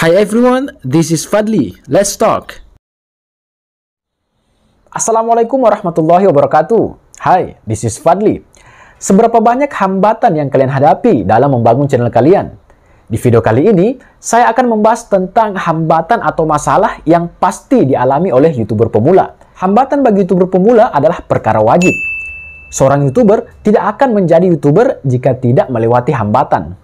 Hi everyone, this is Fadli. Let's talk. Assalamualaikum warahmatullahi wabarakatuh. Hai, this is Fadli. Seberapa banyak hambatan yang kalian hadapi dalam membangun channel kalian? Di video kali ini, saya akan membahas tentang hambatan atau masalah yang pasti dialami oleh YouTuber pemula. Hambatan bagi YouTuber pemula adalah perkara wajib. Seorang YouTuber tidak akan menjadi YouTuber jika tidak melewati hambatan.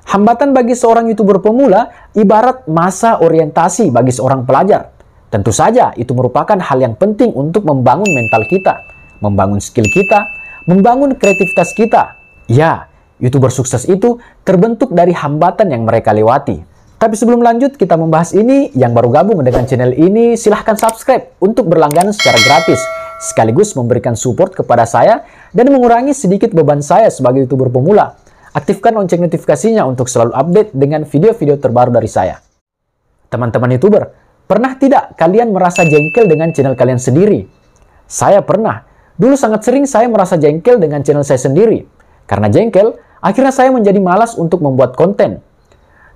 Hambatan bagi seorang YouTuber pemula ibarat masa orientasi bagi seorang pelajar. Tentu saja itu merupakan hal yang penting untuk membangun mental kita, membangun skill kita, membangun kreativitas kita. Ya, YouTuber sukses itu terbentuk dari hambatan yang mereka lewati. Tapi sebelum lanjut kita membahas ini, yang baru gabung dengan channel ini silahkan subscribe untuk berlangganan secara gratis, sekaligus memberikan support kepada saya dan mengurangi sedikit beban saya sebagai YouTuber pemula. Aktifkan lonceng notifikasinya untuk selalu update dengan video-video terbaru dari saya. Teman-teman YouTuber, pernah tidak kalian merasa jengkel dengan channel kalian sendiri? Saya pernah. Dulu sangat sering saya merasa jengkel dengan channel saya sendiri. Karena jengkel, akhirnya saya menjadi malas untuk membuat konten.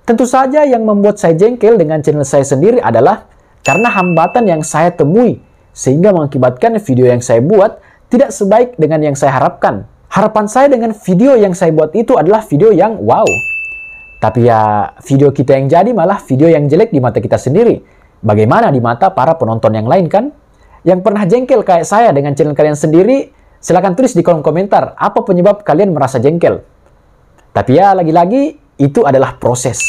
Tentu saja yang membuat saya jengkel dengan channel saya sendiri adalah karena hambatan yang saya temui, sehingga mengakibatkan video yang saya buat tidak sebaik dengan yang saya harapkan. Harapan saya dengan video yang saya buat itu adalah video yang wow. Tapi ya, video kita yang jadi malah video yang jelek di mata kita sendiri. Bagaimana di mata para penonton yang lain kan? Yang pernah jengkel kayak saya dengan channel kalian sendiri, silahkan tulis di kolom komentar apa penyebab kalian merasa jengkel. Tapi ya, lagi-lagi itu adalah proses.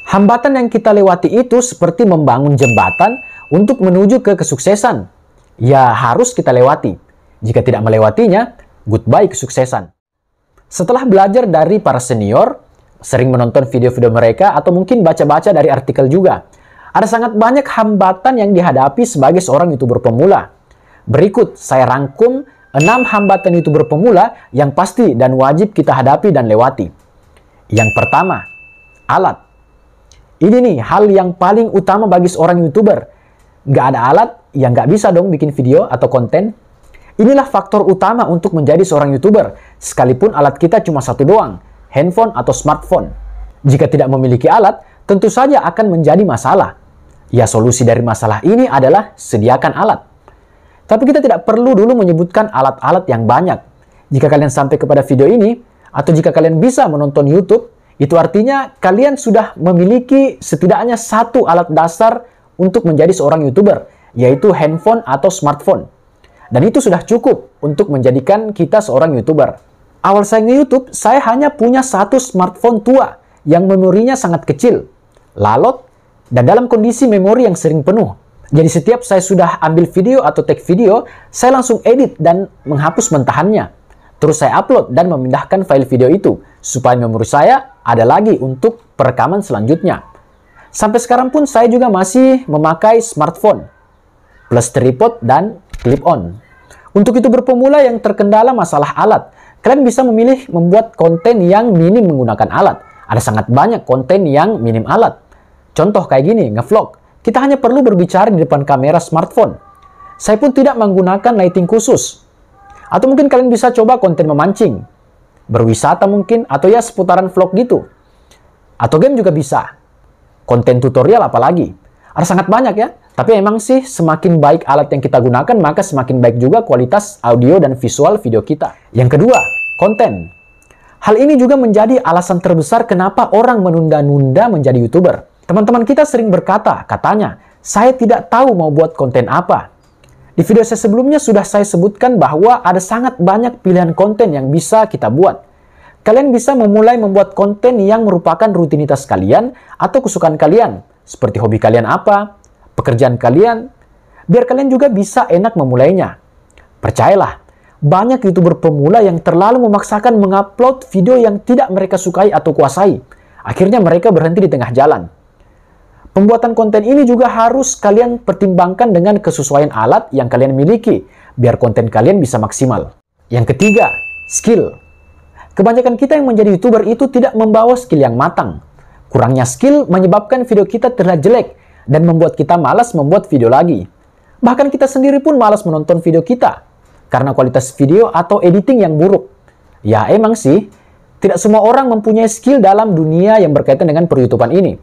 Hambatan yang kita lewati itu seperti membangun jembatan untuk menuju ke kesuksesan. Ya, harus kita lewati. Jika tidak melewatinya, goodbye kesuksesan. Setelah belajar dari para senior, sering menonton video-video mereka atau mungkin baca-baca dari artikel juga, ada sangat banyak hambatan yang dihadapi sebagai seorang YouTuber pemula. Berikut saya rangkum 6 hambatan YouTuber pemula yang pasti dan wajib kita hadapi dan lewati. Yang pertama, alat. Ini nih hal yang paling utama bagi seorang YouTuber. Nggak ada alat, ya nggak bisa dong bikin video atau konten. Inilah faktor utama untuk menjadi seorang YouTuber, sekalipun alat kita cuma satu doang, handphone atau smartphone. Jika tidak memiliki alat, tentu saja akan menjadi masalah. Ya, solusi dari masalah ini adalah sediakan alat. Tapi kita tidak perlu dulu menyebutkan alat-alat yang banyak. Jika kalian sampai kepada video ini, atau jika kalian bisa menonton YouTube, itu artinya kalian sudah memiliki setidaknya satu alat dasar untuk menjadi seorang YouTuber, yaitu handphone atau smartphone. Dan itu sudah cukup untuk menjadikan kita seorang YouTuber. Awal saya nge-YouTube, saya hanya punya satu smartphone tua yang memorinya sangat kecil, lalot, dan dalam kondisi memori yang sering penuh. Jadi setiap saya sudah ambil video atau take video, saya langsung edit dan menghapus mentahannya. Terus saya upload dan memindahkan file video itu, supaya memori saya ada lagi untuk perekaman selanjutnya. Sampai sekarang pun saya juga masih memakai smartphone, plus tripod dan clip-on. Untuk YouTuber pemula yang terkendala masalah alat, kalian bisa memilih membuat konten yang minim menggunakan alat. Ada sangat banyak konten yang minim alat. Contoh kayak gini, nge-vlog. Kita hanya perlu berbicara di depan kamera smartphone. Saya pun tidak menggunakan lighting khusus. Atau mungkin kalian bisa coba konten memancing, berwisata mungkin, atau ya seputaran vlog gitu. Atau game juga bisa. Konten tutorial apalagi. Ada sangat banyak ya. Tapi emang sih semakin baik alat yang kita gunakan, maka semakin baik juga kualitas audio dan visual video kita. Yang kedua, konten. Hal ini juga menjadi alasan terbesar kenapa orang menunda-nunda menjadi YouTuber. Teman-teman kita sering berkata, katanya, saya tidak tahu mau buat konten apa. Di video saya sebelumnya sudah saya sebutkan bahwa ada sangat banyak pilihan konten yang bisa kita buat. Kalian bisa memulai membuat konten yang merupakan rutinitas kalian atau kesukaan kalian, seperti hobi kalian apa, pekerjaan kalian, biar kalian juga bisa enak memulainya. Percayalah, banyak YouTuber pemula yang terlalu memaksakan mengupload video yang tidak mereka sukai atau kuasai. Akhirnya mereka berhenti di tengah jalan. Pembuatan konten ini juga harus kalian pertimbangkan dengan kesesuaian alat yang kalian miliki, biar konten kalian bisa maksimal. Yang ketiga, skill. Kebanyakan kita yang menjadi YouTuber itu tidak membawa skill yang matang. Kurangnya skill menyebabkan video kita terlihat jelek, dan membuat kita malas membuat video lagi. Bahkan kita sendiri pun malas menonton video kita, karena kualitas video atau editing yang buruk. Ya emang sih, tidak semua orang mempunyai skill dalam dunia yang berkaitan dengan per-YouTubean ini.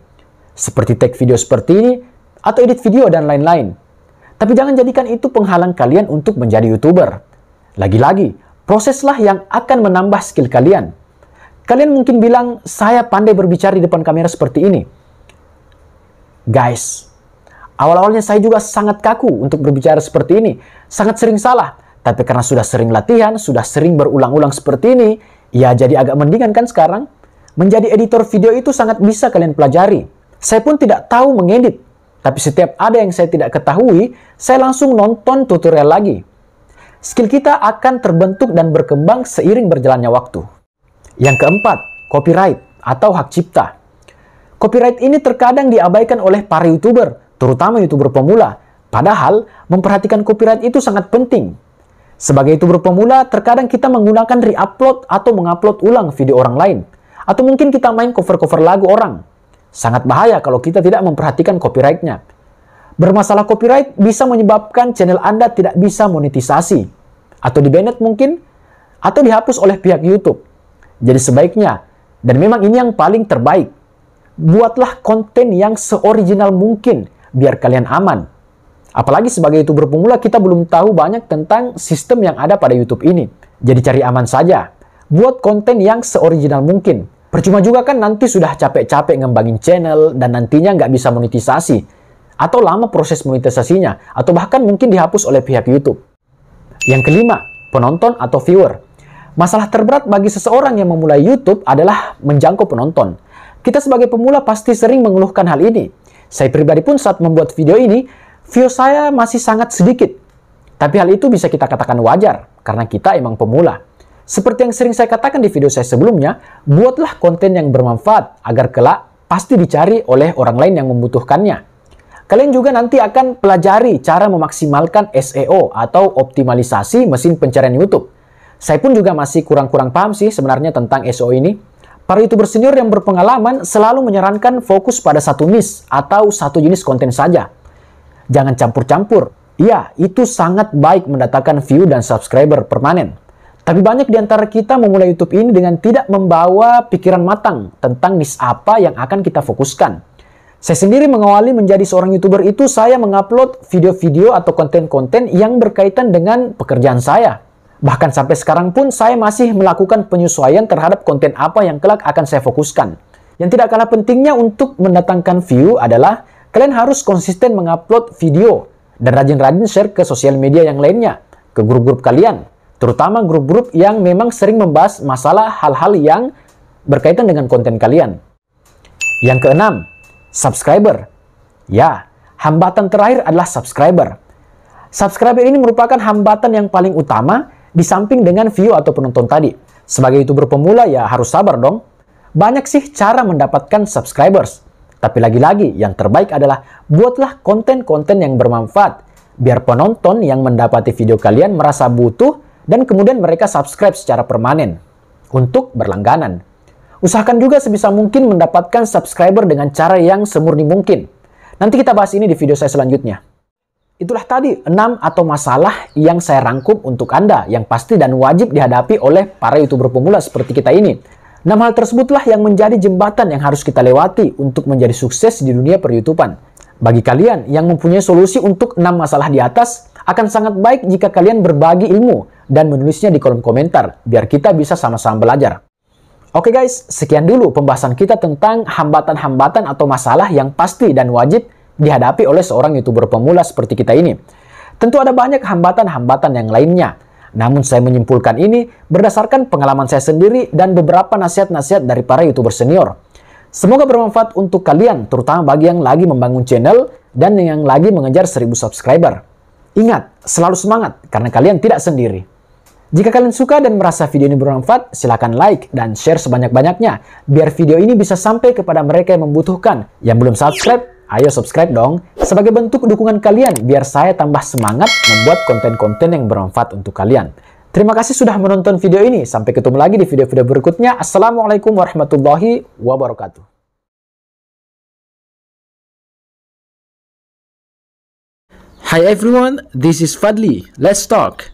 seperti tag video seperti ini, atau edit video dan lain-lain. Tapi jangan jadikan itu penghalang kalian untuk menjadi YouTuber. Lagi-lagi, proseslah yang akan menambah skill kalian. Kalian mungkin bilang, saya pandai berbicara di depan kamera seperti ini. Guys, awal-awalnya saya juga sangat kaku untuk berbicara seperti ini. Sangat sering salah. Tapi karena sudah sering latihan, sudah sering berulang-ulang seperti ini, ya jadi agak mendingan kan sekarang? Menjadi editor video itu sangat bisa kalian pelajari. Saya pun tidak tahu mengedit. Tapi setiap ada yang saya tidak ketahui, saya langsung nonton tutorial lagi. Skill kita akan terbentuk dan berkembang seiring berjalannya waktu. Yang keempat, copyright atau hak cipta. Copyright ini terkadang diabaikan oleh para YouTuber, terutama YouTuber pemula. Padahal, memperhatikan copyright itu sangat penting. Sebagai YouTuber pemula, terkadang kita menggunakan re-upload atau mengupload ulang video orang lain. Atau mungkin kita main cover-cover lagu orang. Sangat bahaya kalau kita tidak memperhatikan copyright-nya. Bermasalah copyright bisa menyebabkan channel Anda tidak bisa monetisasi. Atau di-banned mungkin, atau dihapus oleh pihak YouTube. Jadi sebaiknya, dan memang ini yang paling terbaik, buatlah konten yang se-original mungkin, biar kalian aman. Apalagi sebagai YouTuber pemula, kita belum tahu banyak tentang sistem yang ada pada YouTube ini. Jadi cari aman saja. Buat konten yang se-original mungkin. Percuma juga kan nanti sudah capek-capek ngembangin channel dan nantinya nggak bisa monetisasi. Atau lama proses monetisasinya. Atau bahkan mungkin dihapus oleh pihak YouTube. Yang kelima, penonton atau viewer. Masalah terberat bagi seseorang yang memulai YouTube adalah menjangkau penonton. Kita sebagai pemula pasti sering mengeluhkan hal ini. Saya pribadi pun saat membuat video ini, view saya masih sangat sedikit. Tapi hal itu bisa kita katakan wajar, karena kita emang pemula. Seperti yang sering saya katakan di video saya sebelumnya, buatlah konten yang bermanfaat, agar kelak pasti dicari oleh orang lain yang membutuhkannya. Kalian juga nanti akan pelajari cara memaksimalkan SEO atau optimalisasi mesin pencarian YouTube. Saya pun juga masih kurang-kurang paham sih sebenarnya tentang SEO ini. Para YouTuber senior yang berpengalaman selalu menyarankan fokus pada satu niche atau satu jenis konten saja. Jangan campur-campur. Iya, itu sangat baik mendatangkan view dan subscriber permanen. Tapi banyak di antara kita memulai YouTube ini dengan tidak membawa pikiran matang tentang niche apa yang akan kita fokuskan. Saya sendiri mengawali menjadi seorang YouTuber itu saya mengupload video-video atau konten-konten yang berkaitan dengan pekerjaan saya. Bahkan sampai sekarang pun saya masih melakukan penyesuaian terhadap konten apa yang kelak akan saya fokuskan. Yang tidak kalah pentingnya untuk mendatangkan view adalah kalian harus konsisten mengupload video dan rajin-rajin share ke sosial media yang lainnya, ke grup-grup kalian, terutama grup-grup yang memang sering membahas masalah hal-hal yang berkaitan dengan konten kalian. Yang keenam, subscriber. Ya, hambatan terakhir adalah subscriber. Subscriber ini merupakan hambatan yang paling utama di samping dengan view atau penonton tadi. Sebagai YouTuber pemula ya harus sabar dong. Banyak sih cara mendapatkan subscribers. Tapi lagi-lagi yang terbaik adalah buatlah konten-konten yang bermanfaat. Biar penonton yang mendapati video kalian merasa butuh dan kemudian mereka subscribe secara permanen. Untuk berlangganan. Usahakan juga sebisa mungkin mendapatkan subscriber dengan cara yang semurni mungkin. Nanti kita bahas ini di video saya selanjutnya. Itulah tadi 6 atau masalah yang saya rangkum untuk Anda yang pasti dan wajib dihadapi oleh para YouTuber pemula seperti kita ini. 6 hal tersebutlah yang menjadi jembatan yang harus kita lewati untuk menjadi sukses di dunia per-YouTubean. Bagi kalian yang mempunyai solusi untuk 6 masalah di atas, akan sangat baik jika kalian berbagi ilmu dan menulisnya di kolom komentar biar kita bisa sama-sama belajar. Oke guys, sekian dulu pembahasan kita tentang hambatan-hambatan atau masalah yang pasti dan wajib dihadapi oleh seorang YouTuber pemula seperti kita ini. Tentu ada banyak hambatan-hambatan yang lainnya. Namun saya menyimpulkan ini berdasarkan pengalaman saya sendiri dan beberapa nasihat-nasihat dari para YouTuber senior. Semoga bermanfaat untuk kalian, terutama bagi yang lagi membangun channel dan yang lagi mengejar 1000 subscriber. Ingat, selalu semangat karena kalian tidak sendiri. Jika kalian suka dan merasa video ini bermanfaat, silakan like dan share sebanyak-banyaknya biar video ini bisa sampai kepada mereka yang membutuhkan. Yang belum subscribe, ayo subscribe dong. Sebagai bentuk dukungan kalian biar saya tambah semangat membuat konten-konten yang bermanfaat untuk kalian. Terima kasih sudah menonton video ini. Sampai ketemu lagi di video-video berikutnya. Assalamualaikum warahmatullahi wabarakatuh. Hi everyone, this is Fadli. Let's talk.